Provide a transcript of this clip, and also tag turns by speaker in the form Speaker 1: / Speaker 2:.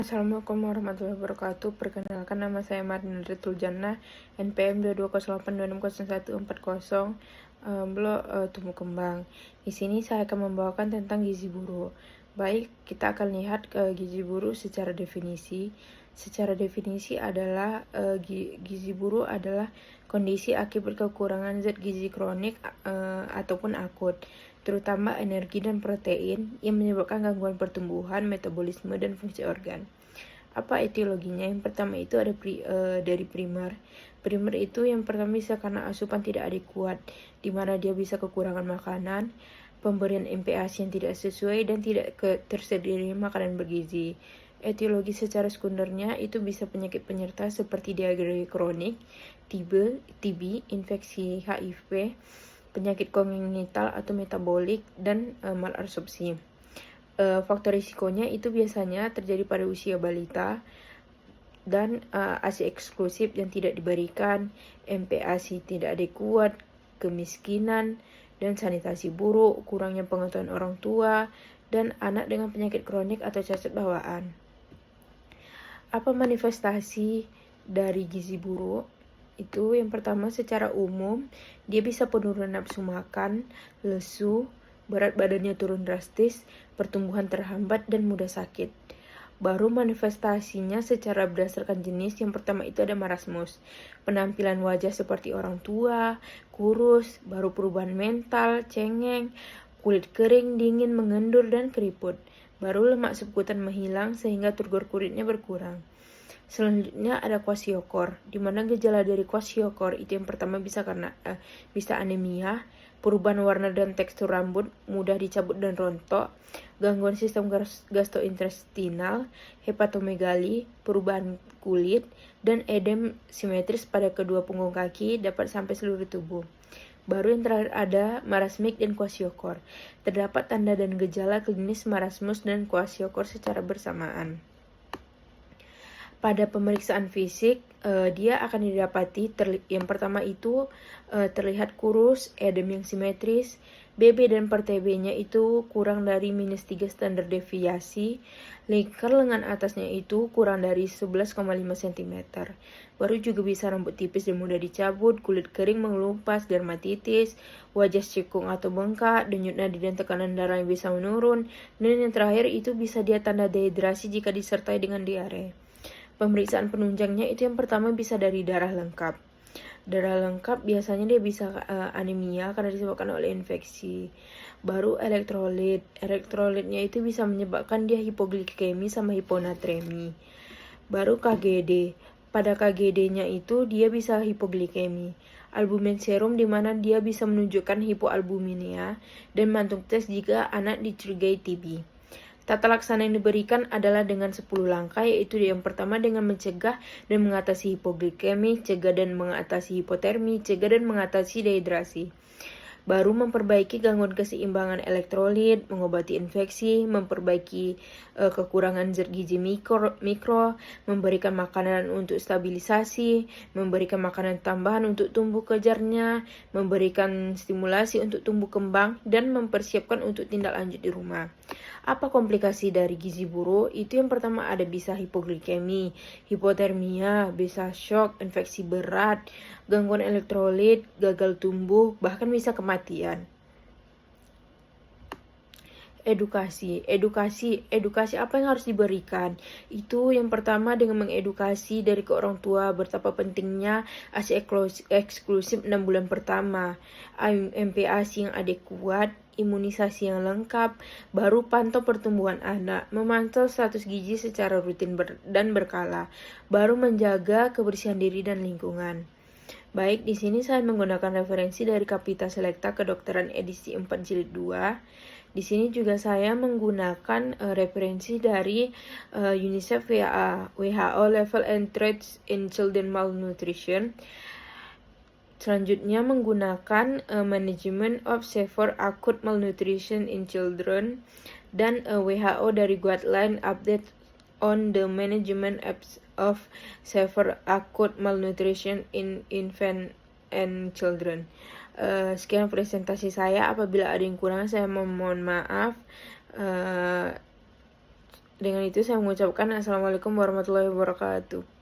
Speaker 1: Assalamualaikum warahmatullahi wabarakatuh. Perkenalkan, nama saya Marina Tuljana, NPM 22082601440, blok tumbuh kembang. Di sini saya akan membawakan tentang gizi buruk. Baik, kita akan lihat gizi buruk secara definisi. Secara definisi adalah gizi buruk adalah kondisi akibat kekurangan zat gizi kronik ataupun akut, terutama energi dan protein, yang menyebabkan gangguan pertumbuhan, metabolisme, dan fungsi organ. Apa etiologinya? Yang pertama itu ada dari primer. Primer itu yang pertama bisa karena asupan tidak adekuat, di mana dia bisa kekurangan makanan, pemberian MPASI yang tidak sesuai, dan tidak tersedianya makanan bergizi. Etiologi secara sekundernya itu bisa penyakit penyerta seperti diare kronik, TB, infeksi HIV, penyakit kongenital atau metabolik, dan malabsorpsi. Faktor risikonya itu biasanya terjadi pada usia balita, dan ASI eksklusif yang tidak diberikan, MPASI tidak adekuat, kemiskinan, dan sanitasi buruk, kurangnya pengetahuan orang tua, dan anak dengan penyakit kronik atau cacat bawaan. Apa manifestasi dari gizi buruk? Itu yang pertama, secara umum dia bisa penurunan nafsu makan, lesu, berat badannya turun drastis, pertumbuhan terhambat, dan mudah sakit. Baru manifestasinya secara berdasarkan jenis, yang pertama itu ada marasmus. Penampilan wajah seperti orang tua, kurus, baru perubahan mental, cengeng, kulit kering, dingin, mengendur, dan keriput. Baru lemak subkutan menghilang sehingga turgor kulitnya berkurang. Selanjutnya ada kwashiorkor, di mana gejala dari kwashiorkor itu yang pertama bisa bisa anemia, perubahan warna dan tekstur rambut, mudah dicabut dan rontok, gangguan sistem gastrointestinal, hepatomegali, perubahan kulit, dan edem simetris pada kedua punggung kaki dapat sampai seluruh tubuh. Baru yang terakhir ada marasmik dan kwashiorkor. Terdapat tanda dan gejala klinis marasmus dan kwashiorkor secara bersamaan. Pada pemeriksaan fisik, dia akan didapati yang pertama itu terlihat kurus, edem yang simetris, BB dan per TB-nya itu kurang dari -3 standar deviasi, lingkar lengan atasnya itu kurang dari 11,5 cm. Baru juga bisa rambut tipis dan mudah dicabut, kulit kering mengelupas, dermatitis, wajah cekung atau bengkak, denyut nadi dan tekanan darah yang bisa menurun, dan yang terakhir itu bisa dia tanda dehidrasi jika disertai dengan diare. Pemeriksaan penunjangnya itu yang pertama bisa dari darah lengkap. Darah lengkap biasanya dia bisa anemia karena disebabkan oleh infeksi. Baru elektrolit. Elektrolitnya itu bisa menyebabkan dia hipoglikemi sama hiponatremi. Baru KGD. Pada KGD-nya itu dia bisa hipoglikemi. Albumin serum di mana dia bisa menunjukkan hipoalbuminemia, dan mantung tes jika anak dicurigai TB. Tata laksana yang diberikan adalah dengan 10 langkah, yaitu yang pertama dengan mencegah dan mengatasi hipoglikemi, cegah dan mengatasi hipotermi, cegah dan mengatasi dehidrasi. Baru memperbaiki gangguan keseimbangan elektrolit, mengobati infeksi, memperbaiki kekurangan zat gizi mikro, memberikan makanan untuk stabilisasi, memberikan makanan tambahan untuk tumbuh kejarnya, memberikan stimulasi untuk tumbuh kembang, dan mempersiapkan untuk tindak lanjut di rumah. Apa komplikasi dari gizi buruk? Itu yang pertama ada bisa hipoglikemi, hipotermia, bisa shock, infeksi berat, gangguan elektrolit, gagal tumbuh, bahkan bisa kematian. Edukasi apa yang harus diberikan? Itu yang pertama dengan mengedukasi dari ke orang tua betapa pentingnya ASI eksklusif 6 bulan pertama, MPASI yang adekuat, imunisasi yang lengkap, baru pantau pertumbuhan anak, memantau status gizi secara rutin dan berkala, baru menjaga kebersihan diri dan lingkungan. Baik, di sini saya menggunakan referensi dari Kapita Selekta Kedokteran edisi 4 jilid 2. Di sini juga saya menggunakan referensi dari UNICEF WHO Level and Threats in Children Malnutrition. Selanjutnya menggunakan Management of Severe Acute Malnutrition in Children, dan WHO dari Guideline Update on the Management of Severe Acute Malnutrition in Infant and Children. Sekian presentasi saya. Apabila ada yang kurang, saya mohon maaf. Dengan itu saya mengucapkan Assalamualaikum warahmatullahi wabarakatuh.